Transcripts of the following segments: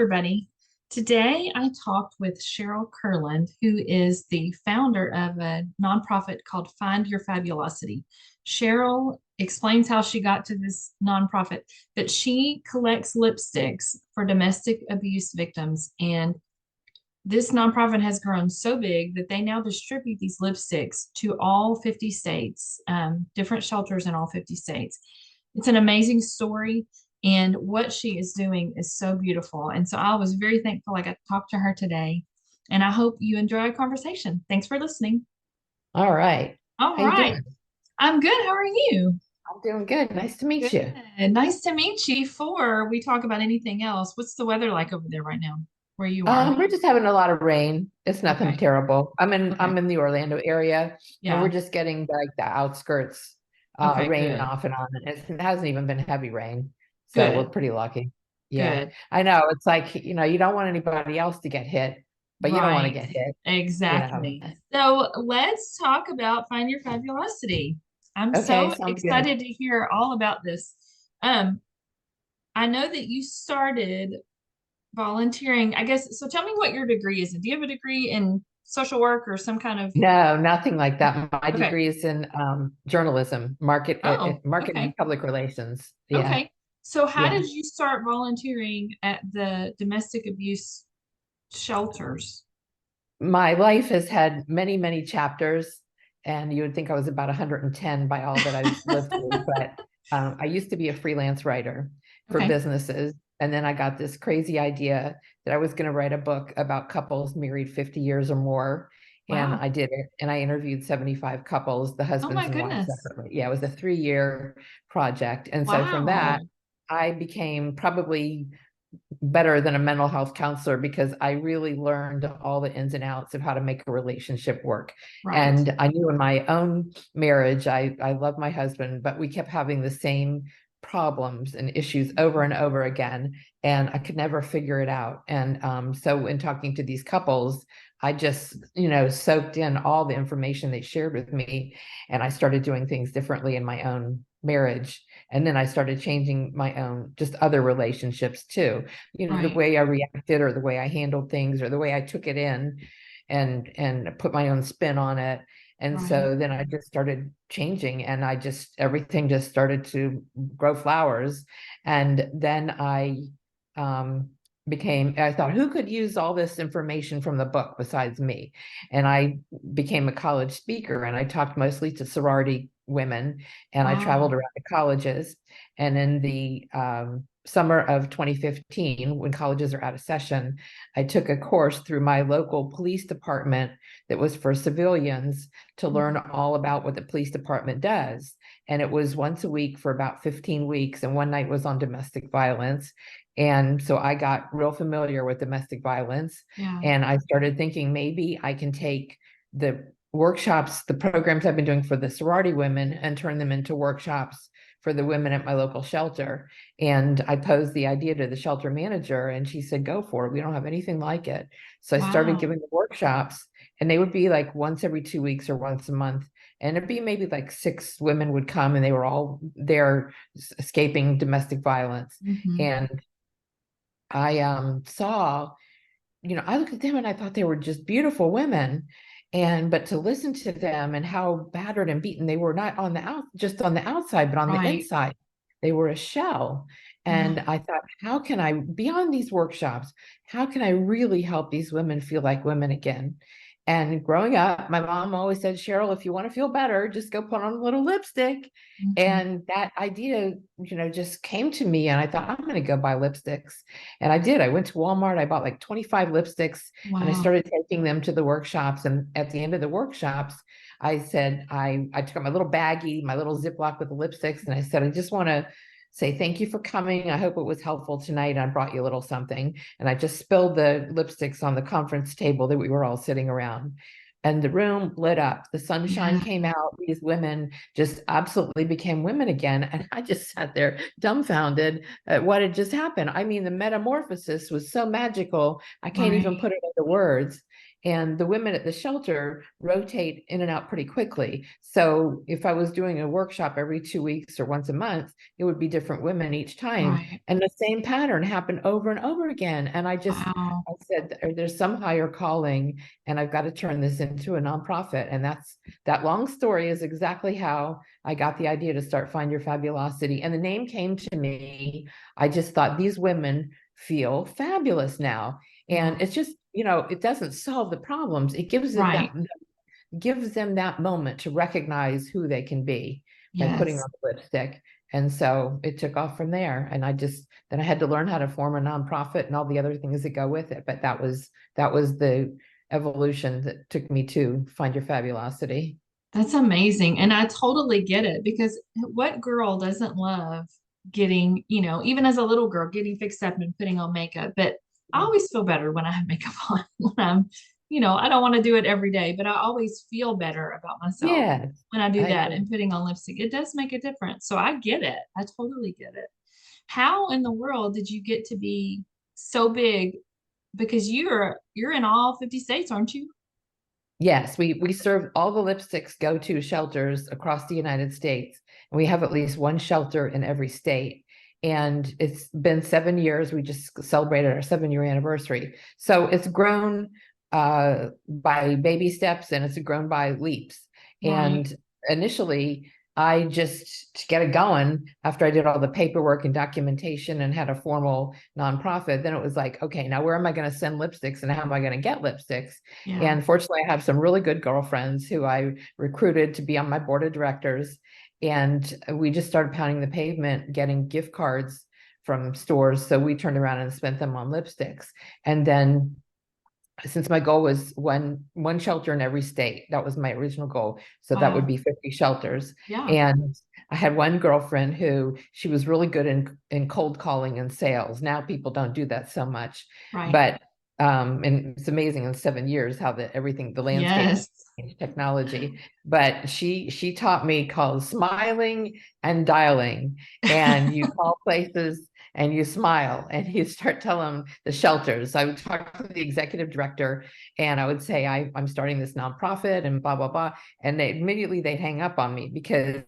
everybody. Today I talked with Sheryl Kurland, who is the founder of a nonprofit called Find Your Fabulosity. Sheryl explains how she got to this nonprofit, that she collects lipsticks for domestic abuse victims. And this nonprofit has grown so big that they now distribute these lipsticks to all 50 states, different shelters in all 50 states. It's an amazing story. And what she is doing is so beautiful. And so I was very thankful I got to talk to her today. And I hope you enjoy our conversation. Thanks for listening. All right. All How you right. doing? I'm good. How are you? I'm doing good. Nice to meet Good. you. Nice to meet you. Before we talk about anything else, what's the weather like over there right now where you are? We're just having a lot of rain. It's nothing Okay. terrible. I'm in Okay. I'm in the Orlando area, and we're Yeah. just getting like the outskirts Okay. rain Good. off and on. It hasn't even been heavy rain, so we're Good. pretty lucky. Yeah, Good. I know. It's like, you don't want anybody else to get hit, but you don't want to Right. get hit, you know. Exactly. So let's talk about Find Your Fabulosity. I'm Okay, so sounds good. excited to hear all about this. Um, I know that you started volunteering, I guess. So tell me what your degree is. Do you have a degree in social work or some kind of? No, nothing like that. My Okay. degree is in journalism, Oh, marketing okay. and public relations. Yeah. Okay. So how Yeah. did you start volunteering at the domestic abuse shelters? My life has had many, many chapters, and you would think I was about 110 by all that I've lived through. But I used to be a freelance writer for Okay. businesses. And then I got this crazy idea that I was going to write a book about couples married 50 years or more. And Wow. I did it. And I interviewed 75 couples, the Oh husbands my and wives goodness. separately. Yeah, it was a 3-year project. And so from that, Wow. I became probably better than a mental health counselor because I really learned all the ins and outs of how to make a relationship work. Right. And I knew in my own marriage, I love my husband, but we kept having the same problems and issues over and over again. And I could never figure it out. And so in talking to these couples, I just, soaked in all the information they shared with me. And I started doing things differently in my own marriage. And then I started changing my own, just other relationships too. The Right. way I reacted or the way I handled things or the way I took it in and put my own spin on it. And Right. so then I just started changing and everything just started to grow flowers. And then um, I thought, who could use all this information from the book besides me? And I became a college speaker and I talked mostly to sorority women and I traveled Wow. around to colleges. And in the summer of 2015, when colleges are out of session, I took a course through my local police department that was for civilians to learn Mhm. all about what the police department does. And it was once a week for about 15 weeks. And one night was on domestic violence. And so I got real familiar with domestic violence. Yeah. And I started thinking maybe I can take the workshops, the programs I've been doing for the sorority women and turn them into workshops for the women at my local shelter. And I posed the idea to the shelter manager and she said, go for it. We don't have anything like it. So I started Wow. giving the workshops and they would be like once every 2 weeks or once a month. And it'd be maybe like 6 women would come and they were all there escaping domestic violence. Hmm. And I saw, I looked at them and I thought they were just beautiful women. But to listen to them and how battered and beaten they were, not on the just on the outside, but on the Right. inside, they were a shell. And Yeah. I thought, how can I, beyond these workshops, how can I really help these women feel like women again? And growing up, my mom always said, Sheryl, if you want to feel better, just go put on a little lipstick. Hmm. And that idea, just came to me. And I thought, I'm going to go buy lipsticks. And I did. I went to Walmart. I bought like 25 lipsticks and I Wow. started taking them to the workshops. And at the end of the workshops, I said, I took out my little baggie, my little Ziploc with the lipsticks. And I said, I just want to say thank you for coming. I hope it was helpful tonight. I brought you a little something. And I just spilled the lipsticks on the conference table that we were all sitting around. And the room lit up. The sunshine Yeah. came out. These women just absolutely became women again. And I just sat there dumbfounded at what had just happened. I mean, the metamorphosis was so magical. I can't even Right. put it into words. And the women at the shelter rotate in and out pretty quickly. So if I was doing a workshop every 2 weeks or once a month, it would be different women each time. Right. And the same pattern happened over and over again. And Wow. I said, there's some higher calling, and I've got to turn this into a nonprofit. And that long story is exactly how I got the idea to start Find Your Fabulosity. And the name came to me. I just thought, these women feel fabulous now. And Yeah. it's just, it doesn't solve the problems. It Right. gives them that moment to recognize who they can be by putting Yes. on the lipstick. And so it took off from there. And then I had to learn how to form a nonprofit and all the other things that go with it. But that was the evolution that took me to Find Your Fabulosity. That's amazing. And I totally get it because what girl doesn't love getting, even as a little girl, getting fixed up and putting on makeup? But I always feel better when I have makeup on. When I don't want to do it every day, but I always feel better about myself Yeah, when I do I that agree. and putting on lipstick. It does make a difference. So I get it. I totally get it. How in the world did you get to be so big? Because you're in all 50 states, aren't you? Yes, we serve all the lipsticks go to shelters across the United States, and we have at least one shelter in every state. And it's been 7 years. We just celebrated our 7 year anniversary. So it's grown by baby steps, and it's grown by leaps. Right. And initially, I just, to get it going, after I did all the paperwork and documentation and had a formal nonprofit, then it was like, okay, now where am I going to send lipsticks and how am I going to get lipsticks? Yeah. And fortunately, I have some really good girlfriends who I recruited to be on my board of directors. And we just started pounding the pavement, getting gift cards from stores. So we turned around and spent them on lipsticks. And then, since my goal was one shelter in every state, that was my original goal. So that would Wow. be 50 shelters. Yeah. And I had one girlfriend who, she was really good in cold calling and sales. Now people don't do that so much, Right. but and it's amazing in 7 years how the landscape Yes. changed, technology. But she taught me called smiling and dialing. And you call places and you smile and you start telling the shelters. I would talk to the executive director and I would say, I'm starting this nonprofit and blah, blah, blah. And they'd hang up on me because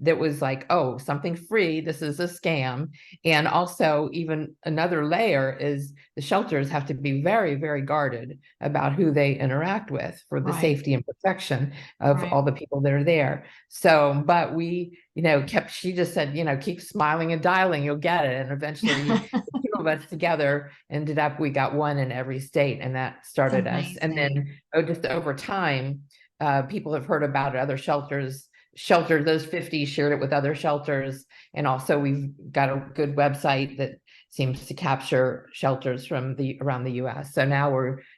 that was like, oh, something free. This is a scam. And also, even another layer is the shelters have to be very, very guarded about who they interact with for the Right. safety and protection of Right. all the people that are there. So, but we, she just said, keep smiling and dialing, you'll get it. And eventually, the two of us together ended up, we got one in every state, and that It's started us. And amazing. then, just over time, people have heard about it, other shelters, those 50 shared it with other shelters. And also, we've got a good website that seems to capture shelters from around the US. So now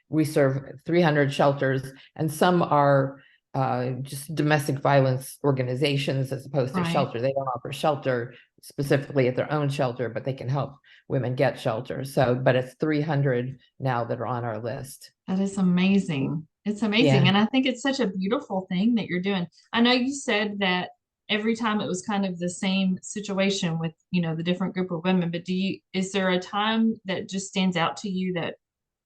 we serve 300 shelters, and some are just domestic violence organizations as opposed to Right. shelter. They don't offer shelter specifically at their own shelter, but they can help women get shelter. So, but it's 300 now that are on our list. That is amazing. It's amazing. Yeah. And I think it's such a beautiful thing that you're doing. I know you said that every time it was kind of the same situation with, the different group of women, but is there a time that just stands out to you that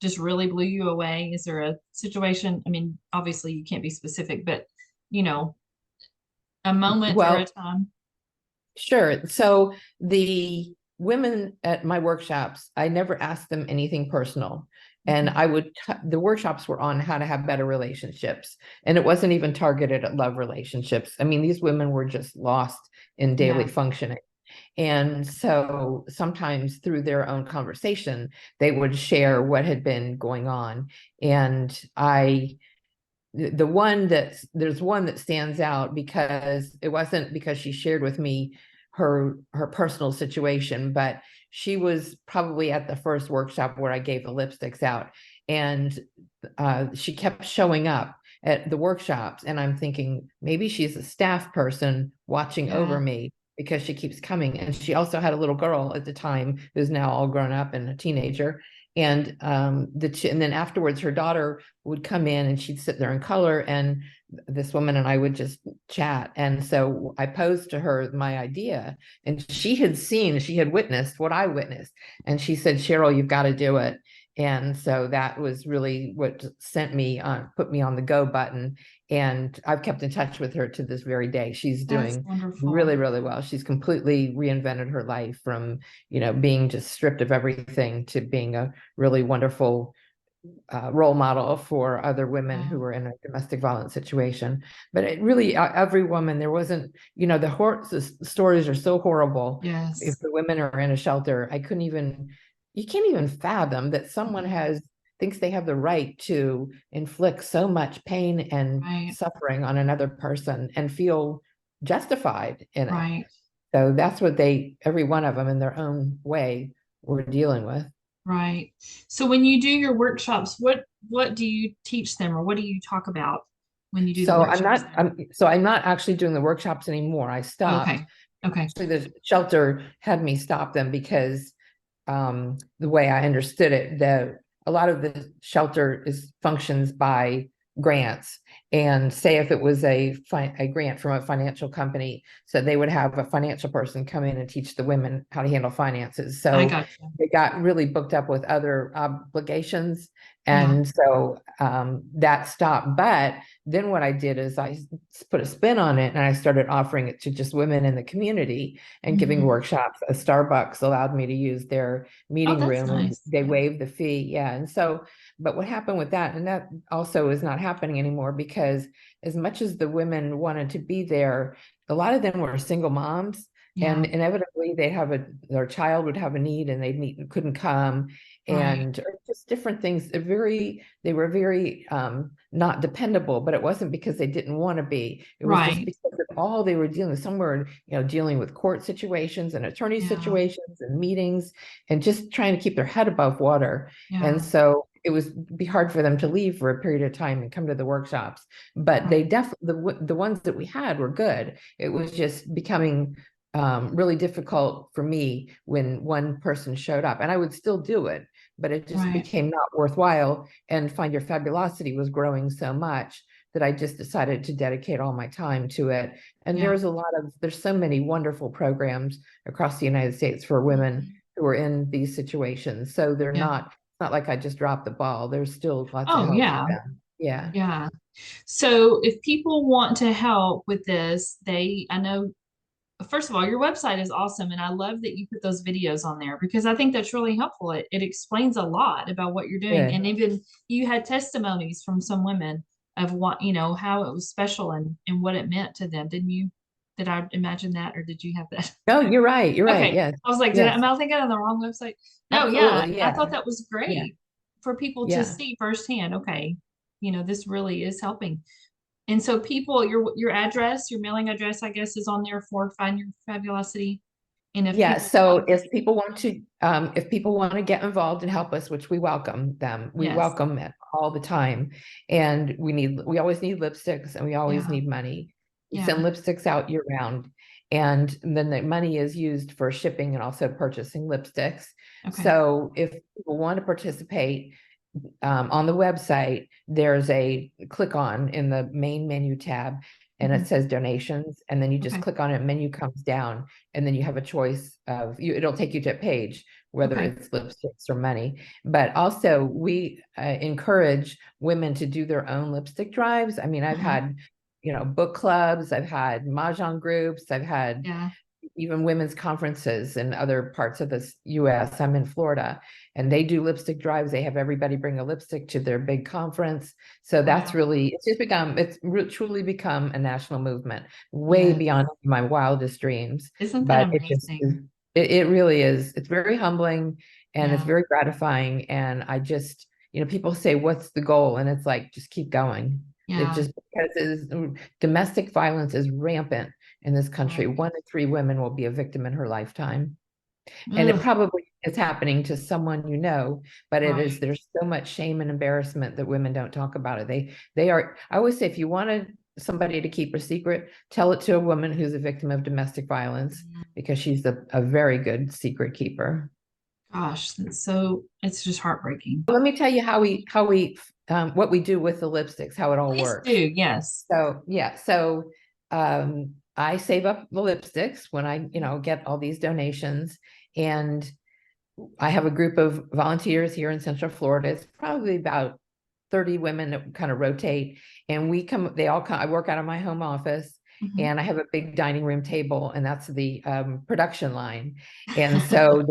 just really blew you away? Is there a situation? I mean, obviously you can't be specific, but, you know, a moment or a Well, time? sure. So the women at my workshops, I never asked them anything personal. And Mhm. the workshops were on how to have better relationships. And it wasn't even targeted at love relationships. I mean, these women were just lost in daily Yeah. functioning. And so sometimes through their own conversation, they would share what had been going on. And there's one that stands out because it wasn't because she shared with me her personal situation, but she was probably at the first workshop where I gave the lipsticks out, and she kept showing up at the workshops, and I'm thinking maybe she's a staff person watching over Yeah. me because she keeps coming. And she also had a little girl at the time who's now all grown up and a teenager. And and then afterwards, her daughter would come in and she'd sit there in color, and this woman and I would just chat. And so I posed to her my idea, and she had witnessed what I witnessed. And she said, Sheryl, you've got to do it. And so that was really what sent me on, put me on the go button. And I've kept in touch with her to this very day. She's That's doing wonderful. really, really well. She's completely reinvented her life from, being just stripped of everything to being a really wonderful role model for other women Yeah. who were in a domestic violence situation. But it really, every woman, there wasn't, the stories are so horrible. If Yes. the women are in a shelter, you can't even fathom that someone Mm-mm. thinks they have the right to inflict so much pain and Right. suffering on another person and feel justified in it. Right. So that's what every one of them in their own way were dealing with. Right. So when you do your workshops, what do you teach them or what do you talk about when you do the So workshops there? I'm not actually doing the workshops anymore. I stopped. Okay. Okay. Actually, the shelter had me stop them because the way I understood it, a lot of the shelter is functions by grants. And say if it was a grant from a financial company, so they would have a financial person come in and teach the women how to handle finances. I So got you. they got really booked up with other obligations. Yeah. And so that stopped. But then what I did is I put a spin on it and I started offering it to just women in the community and giving Mhm. workshops. Starbucks allowed me to use their Oh, meeting that's room and nice. they waived the fee. Yeah. And so, but what happened with that, and that also is not happening anymore because as much as the women wanted to be there, a lot of them were single moms. And Yeah. inevitably their child would have a need and couldn't come, Right. and just different things. They were very not dependable, but it wasn't because they didn't want to be. It was just Right. because of all they were dealing with. Some were, dealing with court situations and attorney Yeah. situations and meetings and just trying to keep their head above water. And Yeah. so it was be hard for them to leave for a period of time and come to the workshops. But they Right. definitely, the ones that we had were good. It was just becoming really difficult for me when one person showed up, and I would still do it, but it just Right. became not worthwhile. And Find Your Fabulosity was growing so much that I just decided to dedicate all my time to it. And Yeah. there's so many wonderful programs across the United States for women Mhm. who are in these situations. So Yeah. it's not like I just dropped the ball. There's still lots of Oh, help for yeah. them. Yeah. Yeah. So if people want to help with this, I know, first of all, your website is awesome. And I love that you put those videos on there because I think that's really helpful. It explains a lot about what you're doing. Good. And even you had testimonies from some women of what, how it was special and what it meant to them. Didn't you? Did I imagine that or did you have that? No, you're right. You're right. Okay. Yes. I was like, Yes. am I thinking on the wrong website? No, yeah. Absolutely. I Yeah. thought that was Yeah. great for people to Yeah. see firsthand. Okay, this really is helping. And so people, your address, your mailing address, I guess, is on there for Find Your Fabulosity. And if Yeah, people so want to, if people want to get involved and help us, which we welcome them, we yes. welcome it all the time. And we always need lipsticks and we always Yeah. need money. We send Yeah. lipsticks out year round. And then the money is used for shipping and also purchasing lipsticks. Okay. So if people want to participate, on the website, there's a click on in the main menu tab, and it Mhm. says donations, and then you just Okay. click on it, menu comes down, and then you have a choice of it'll take you to a page, whether Okay. it's lipsticks or money. But also we encourage women to do their own lipstick drives. I mean, I've Mhm. had, book clubs, I've had mahjong groups, I've had Yeah. even women's conferences in other parts of the US. I'm in Florida and they do lipstick drives. They have everybody bring a lipstick to their big conference. So Wow. truly become a national movement, way Yes. beyond my wildest dreams. Isn't that But amazing? it really is. It's very humbling and it's Yeah. very gratifying. And I just, people say, what's the goal? And it's like, just keep going. It Yeah. just because domestic violence is rampant in this country. Right. 1 in 3 women will be a victim in her lifetime. And it Ugh. probably is happening to someone but Right. there's so much shame and embarrassment that women don't talk about it. I always say, if you wanted somebody to keep a secret, tell it to a woman who's a victim of domestic violence, Mhm. because she's a very good secret keeper. Gosh, it's just heartbreaking. Let me tell you what we do with the lipsticks, how it all Please do. works. Yes. So yeah, so I save up the lipsticks when I, get all these donations, and I have a group of volunteers here in Central Florida. It's probably about 30 women that kind of rotate. And they all come, I work out of my home office, Mhm. and I have a big dining room table, and that's the production line. And so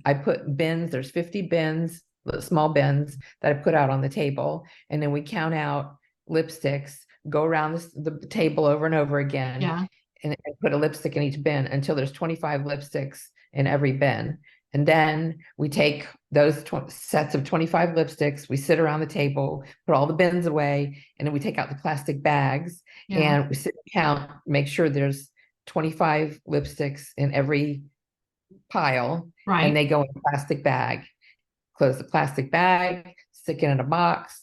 I put bins, there's 50 bins, small bins that I put out on the table. And then we count out lipsticks, go around the table over and over again, Yeah, and put a lipstick in each bin until there's 25 lipsticks in every bin. And then we take those sets of 25 lipsticks, we sit around the table, put all the bins away, and then we take out the plastic bags yeah, and we sit and count, make sure there's 25 lipsticks in every pile, and right. they go in a plastic bag. Close the plastic bag, stick it in a box,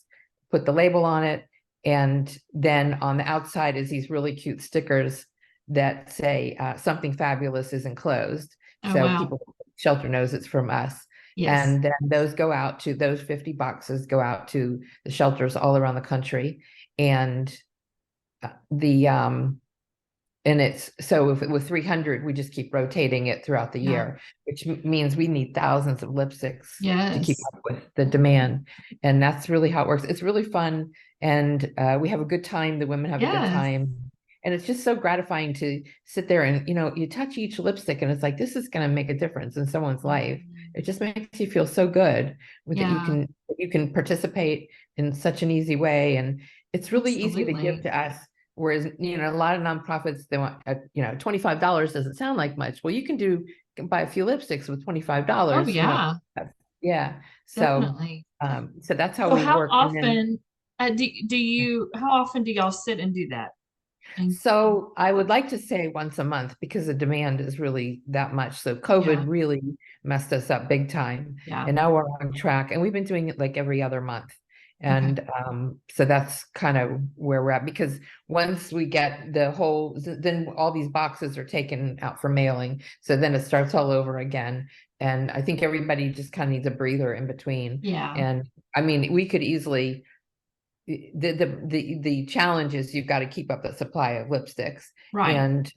put the label on it, and then on the outside is these really cute stickers that say something fabulous is enclosed. Oh, So wow. people, shelter knows it's from us. Yes. And then those 50 boxes go out to the shelters all around the country. And the and it's so if it was 300, we just keep rotating it throughout the Yeah. year, which means we need thousands of lipsticks to keep Yes. up with the demand. And that's really how it works. It's really fun. And we have a good time. The women have a good Yes. time. And it's just so gratifying to sit there and, you touch each lipstick and it's like, this is going to make a difference in someone's life. Mhm. It just makes you feel so good with that Yeah, you can participate in such an easy way. And it's really easy to give absolutely. to us. Whereas, a lot of nonprofits, they want, $25 doesn't sound like much. Well, you can buy a few lipsticks with Oh, $25, yeah, yeah. definitely. So that's how So we how work. And then, often how often do y'all sit and do that? And so I would like to say once a month because the demand is really that much. So COVID yeah, really messed us up big time. yeah. And now we're on track, and we've been doing it like every other month. Okay. And so that's kind of where we're at, because once we get then all these boxes are taken out for mailing. So then it starts all over again. And I think everybody just kind of needs a breather in between. Yeah, And I mean, we could easily the challenge is you've got to keep up the supply of lipsticks. right. And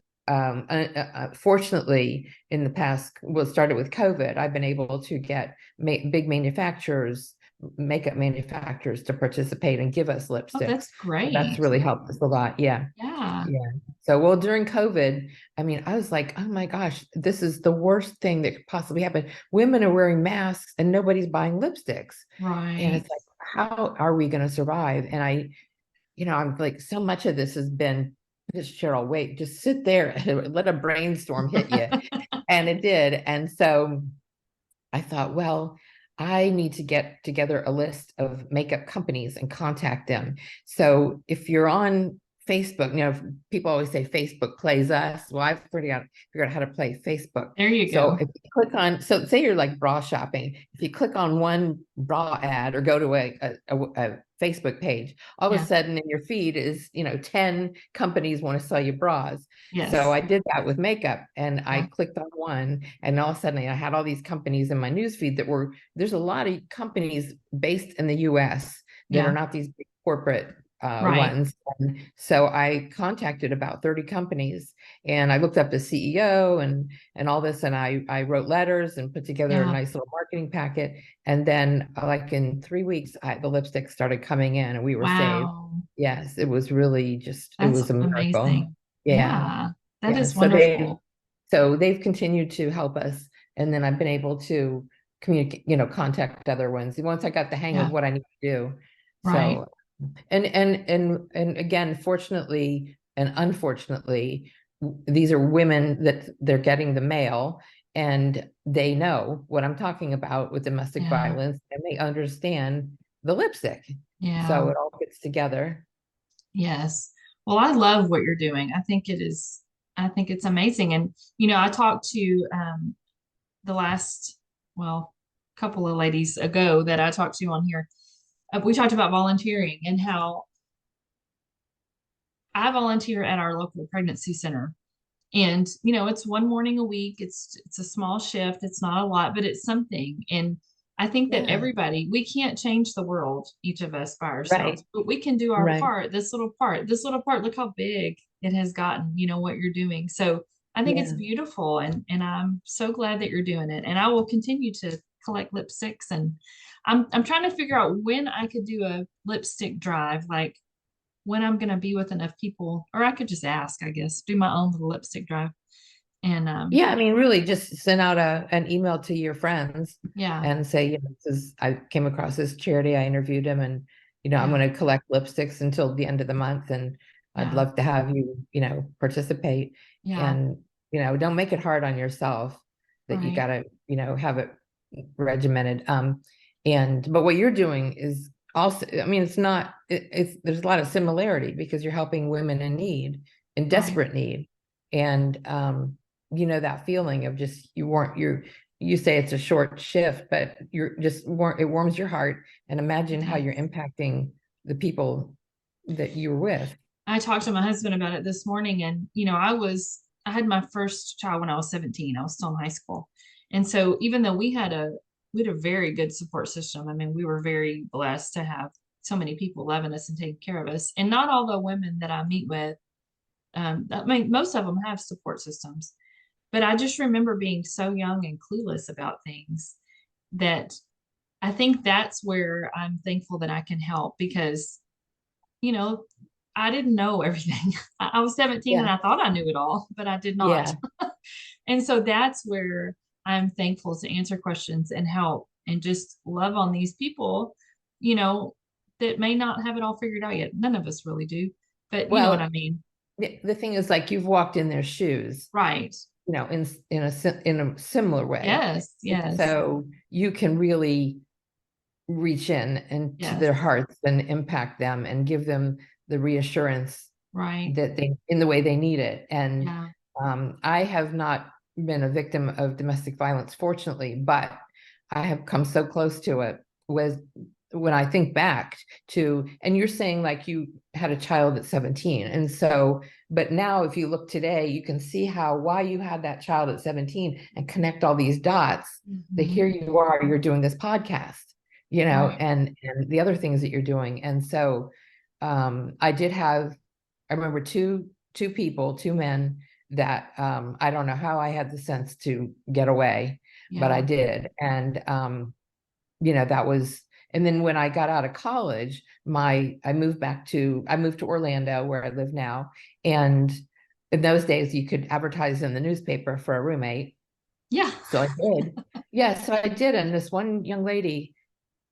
fortunately, in the past, well, it started with COVID, I've been able to get big manufacturers, makeup manufacturers, to participate and give us Oh, lipsticks. that's So that's great. really helped us a lot. Yeah. Yeah, Yeah. So, well, during COVID, I mean, I was like, oh my gosh, this is the worst thing that could possibly happen. Women are wearing masks and nobody's buying lipsticks. And right. it's like, how are we going to survive? And I'm like, so much of this has been just, Cheryl, wait, just sit there and let a brainstorm hit you. And it did. And so I thought, well, I need to get together a list of makeup companies and contact them. So if you're on Facebook, people always say Facebook plays us. Well, I've figured out how to play Facebook. There you So go. if you click on, so say you're like bra shopping, if you click on one bra ad or go to a Facebook page, all of a Yeah. sudden in your feed is, 10 companies want to sell you bras. So Yes. I did that with makeup, and I Yeah. clicked on one, and all of a sudden I had all these companies in my newsfeed there's a lot of companies based in the US that are Yeah. not these big corporate Right. ones. And so I contacted about 30 companies, and I looked up the CEO and all this, and I wrote letters and put together a Yeah. nice little marketing packet. And then like in 3 weeks, the lipstick started coming in and we were saved. Wow. Yes, it was really it That's was a miracle. amazing. Yeah. Yeah, that Yeah. is wonderful. So they've continued to help us. And then I've been able to communicate, contact other ones once I got the hang of Yeah. what I need to do. Right. So, and again, fortunately and unfortunately, these are women that they're getting the mail, and they know what I'm talking about with domestic Yeah. violence, and they understand the lipstick. So Yeah. it all gets together. Yes. Well, I love what you're doing. I think it's amazing. And, I talked to the last, well, couple of ladies ago that I talked to on here. We talked about volunteering and how I volunteer at our local pregnancy center. And, it's one morning a week. It's a small shift. It's not a lot, but it's something. And I think that Yeah. we can't change the world, each of us by Right. ourselves, but we can do our Right. part, this little part, look how big it has gotten, what you're doing. So I think it's Yeah. beautiful, and I'm so glad that you're doing it. And I will continue to collect lipsticks, and I'm trying to figure out when I could do a lipstick drive, like when I'm gonna be with enough people, or I could just ask, I guess, do my own little lipstick drive. And Yeah, I mean, really just send out an email to your friends yeah, and say, this is, I came across this charity, I interviewed him, and, I'm yeah, going to collect lipsticks until the end of the month, and I'd yeah, love to have you, participate. yeah, And, don't make it hard on yourself that you right, got to, have it regimented. But what you're doing is also, I mean, it's not, there's a lot of similarity because you're helping women in need, in right, desperate need. And, that feeling of just you say it's a short shift, but it warms your heart. And it imagine how does. you're impacting the people that you're with. I talked to my husband about it this morning, and I had my first child when I was 17. I was still in high school. And so even though we had a very good support system, I mean, we were very blessed to have so many people loving us and taking care of us. And not all the women that I meet with, I mean, most of them have support systems. But I just remember being so young and clueless about things that I think that's where I'm thankful that I can help, because you know, I didn't know everything. I was 17 and Yeah. I thought I knew it all, but I did not. Yeah. And so that's where I'm thankful to answer questions and help and just love on these people, you know, that may not have it all figured out yet. None of us really do, but you know what I Well, mean? the thing is, like, you've walked in their shoes, Right. in a similar way. Yes. And Yes. so you can really reach in and to Yes. their hearts and impact them and give them the reassurance Right. that they in the way they need it. And Yeah. I have not been a victim of domestic violence, fortunately, but I have come so close to it with when I think back to, and you're saying like you had a child at 17. And so, but now if you look today, you can see how why you had that child at 17 and connect all these dots that Mhm. here you are, you're doing this podcast, Right. and the other things that you're doing. And so I did have, I remember two people, two men that I don't know how I had the sense to get away, but I Yeah. did. And that was, and then when I got out of college, I moved to Orlando where I live now. And in those days you could advertise in the newspaper for a roommate. Yeah. So I did. Yeah, so I did. And this one young lady,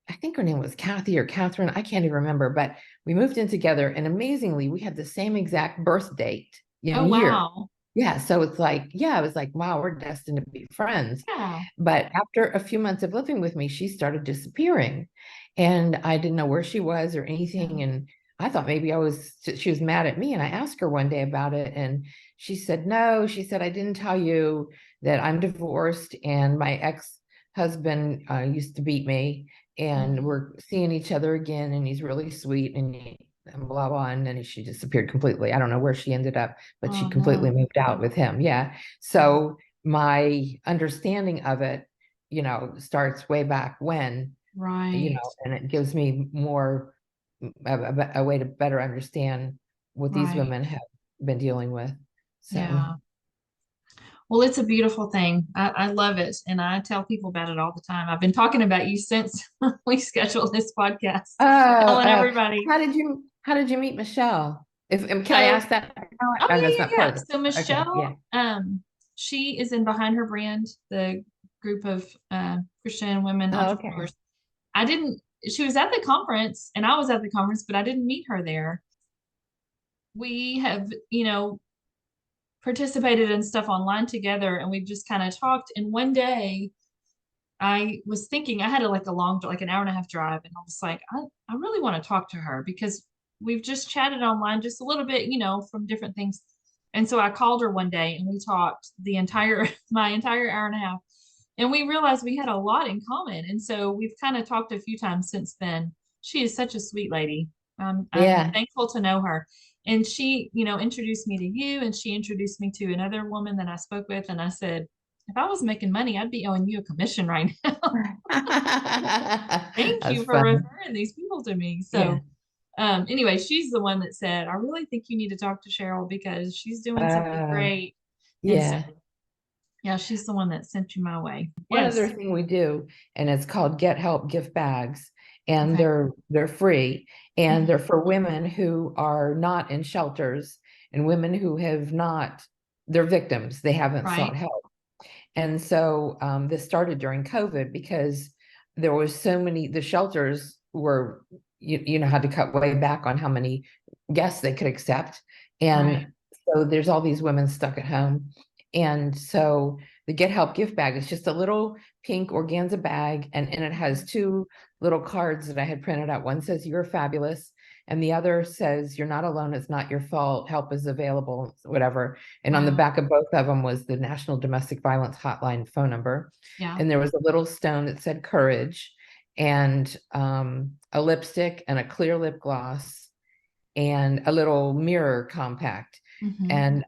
I think her name was Kathy or Catherine, I can't even remember, but we moved in together, and amazingly, we had the same exact birth date Oh, and year. wow. Yeah, so it's like, yeah, I was like, wow, we're destined to be friends. Yeah. But after a few months of living with me, she started disappearing, and I didn't know where she was or Yeah. anything. And I thought maybe she was mad at me. And I asked her one day about it, and she said, no, she said, I didn't tell you that I'm divorced and my ex-husband used to beat me, and Mhm. we're seeing each other again, and he's really sweet, and blah blah. And then she disappeared completely. I don't know where she ended up, but she Oh, completely no. moved out with him. Yeah. Yeah. So my understanding of it, starts way back when, Right. and it gives me more a way to better understand what these Right. women have been dealing with. So, Yeah. Well, it's a beautiful thing. I love it. And I tell people about it all the time. I've been talking about you since we scheduled this podcast, oh, telling everybody. how did you meet Michelle? If can I So, ask that now? oh Oh, yeah, that's yeah, not yeah. part of So it. Okay, yeah. Michelle, she is in Behind Her Brand, the group of Christian women Oh, okay. entrepreneurs. I didn't, she was at the conference and I was at the conference, but I didn't meet her there. We have, participated in stuff online together, and we've just kind of talked. And one day I was thinking, I had like a long, like an hour and a half drive, and I was like, I really want to talk to her because we've just chatted online just a little bit, from different things. And so I called her one day and we talked the entire my entire hour and a half, and we realized we had a lot in common. And so we've kind of talked a few times since then. She is such a sweet lady. I'm Yeah. thankful to know her. And she, introduced me to you, and she introduced me to another woman that I spoke with. And I said, if I was making money, I'd be owing you a commission right now. Thank That's you for fun. referring these people to me. Yeah. So, anyway, she's the one that said, I really think you need to talk to Sheryl because she's doing something Uh, great. And so, Yeah. yeah, she's the one that sent you my way. One other Yes. thing we do, and it's called Get Help gift bags, and Okay. they're free, and Mhm. they're for women who are not in shelters and women who have not, they're victims, they haven't sought Right. help. And so this started during COVID because there was so many, the shelters were, had to cut way back on how many guests they could accept. Right. And so there's all these women stuck at home. And so the Get Help gift bag is just a little pink organza bag. And it has two little cards that I had printed out. One says, "You're fabulous." And the other says, "You're not alone. It's not your fault. Help is available," whatever. And on the Wow. back of both of them was the National Domestic Violence Hotline phone number. Yeah. And there was a little stone that said courage, and a lipstick and a clear lip gloss and a little mirror compact. Hmm. And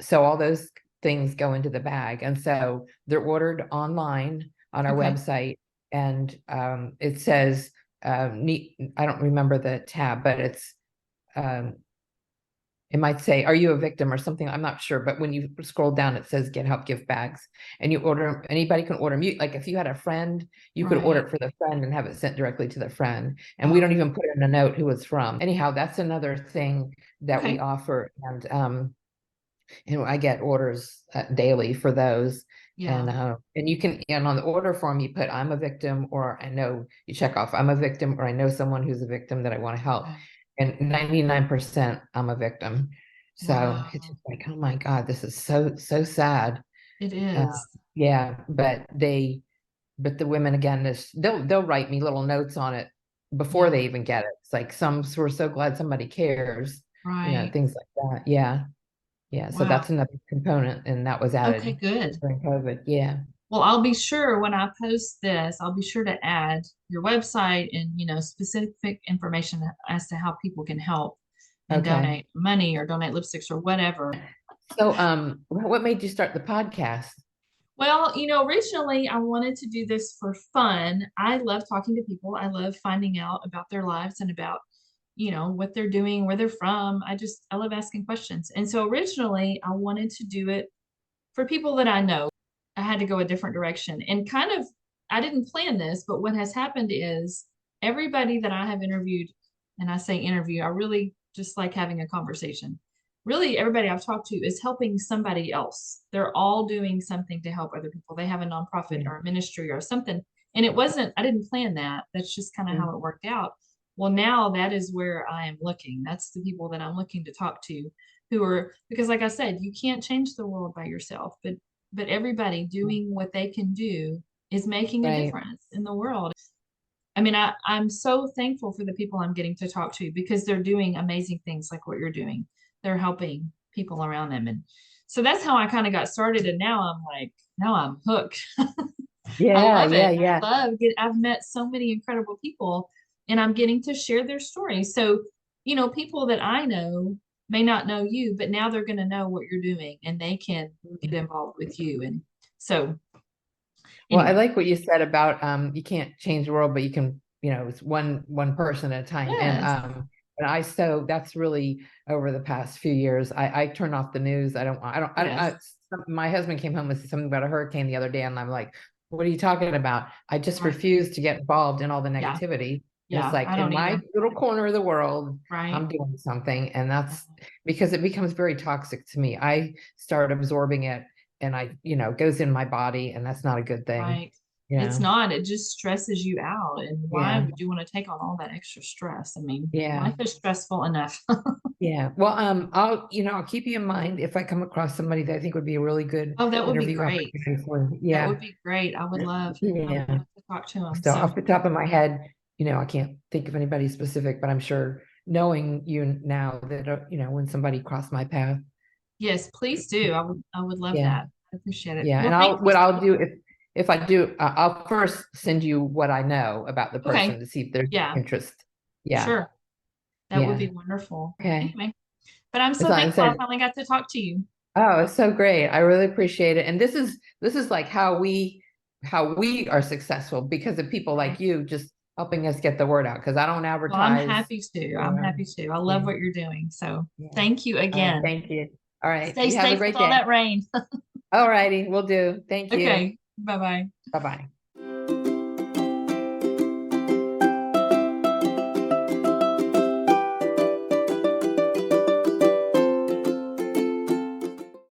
so all those things go into the bag. And so they're ordered online on our Okay. website. And it says, I don't remember the tab, but um, it might say, "Are you a victim?" or something. I'm not sure. But when you scroll down, it says Get Help gift bags. And you order, anybody can order them. Like if you had a friend, you could order Right. it for the friend and have it sent directly to the friend. And we don't Oh, even put in a note who it's from. Anyhow, that's another thing that we okay. offer. And I get orders daily for those. Yeah. And you can, and on the order form, you put, "I'm a victim," or "I know," you check off, "I'm a victim," or "I know someone who's a victim that I want to help." Okay. And 99% I'm a victim. So it's Wow. just like, oh my God, this is so, so sad. It Uh, is. yeah, but the women again, they'll write me little notes on it before Yeah. they even get it. It's like, we're so glad somebody cares, Right. things like that. Yeah. Yeah, so Wow. that's another component, and that was Okay, added good. during COVID. Yeah. Well, I'll be sure when I post this, I'll be sure to add your website and, specific information as to how people can help and Okay. donate money or donate lipsticks or whatever. So, what made you start the podcast? Well, originally I wanted to do this for fun. I love talking to people. I love finding out about their lives and about, what they're doing, where they're from. I love asking questions. And so originally I wanted to do it for people that I know. I had to go a different direction and kind of, I didn't plan this, but what has happened is everybody that I have interviewed, and I say interview, I really just like having a conversation. Really, everybody I've talked to is helping somebody else. They're all doing something to help other people. They have a nonprofit Yeah. or a ministry or something. And it wasn't, I didn't plan that. That's just kind of how Mm. it worked out. Well, now that is where I am looking. That's the people that I'm looking to talk to who are, because like I said, you can't change the world by yourself, but everybody doing what they can do is making a Right. difference in the world. I mean, I'm so thankful for the people I'm getting to talk to because they're doing amazing things like what you're doing. They're helping people around them. And so that's how I kind of got started. And now I'm hooked. I Yeah, love yeah, it. yeah. I've met so many incredible people and I'm getting to share their stories. So, people that I know may not know you, but now they're going to know what you're doing and they can get involved with you. And so, Well, I anyway, like what you said about you can't change the world, but you can, it's one person at a time. yes, And that's really over the past few years. I turn off the news. yes, My husband came home with something about a hurricane the other day, and I'm like, "What are you talking about?" I just right. refuse to get involved in all the Yeah, negativity. And it's yeah, like I in don't my either. little corner of the world, Right, I'm doing something. And that's because it becomes very toxic to me. I start absorbing it, and goes in my body, and that's not a good thing. right. It's Yeah. not, it just stresses you out. And why Yeah. would you want to take on all that extra stress? I mean, Yeah. life is stressful enough. Yeah. Well, I'll keep you in mind if I come across somebody that I think would be a really good Oh, that would be interview great. opportunity for you. That Yeah. would be great. I would Yeah. love to talk to him. So So off the top of my head, I can't think of anybody specific, but I'm sure knowing you now that, when somebody crossed my path. yes, please do. I would love Yeah. that. I appreciate it. Yeah. Well, And thank you. what I'll do if I do, I'll first send you what I know about the Okay. person to see if there's Yeah, interest. Yeah. sure. That would Yeah. be wonderful. Okay. Anyway, but I'm As so I thankful I said, finally got to talk to you. oh, it's so great. I really appreciate it. And this is like how we are successful because of people like Right. you just helping us get the word out. Because I don't Well, I'm advertise. happy to. I'm Or, happy to. I love yeah, what you're doing. So yeah. thank you All right. again. Thank you. All right. Stay You have a safe with great all day. that rain. All righty. Will do. Thank you. Okay. Bye bye. Bye-bye.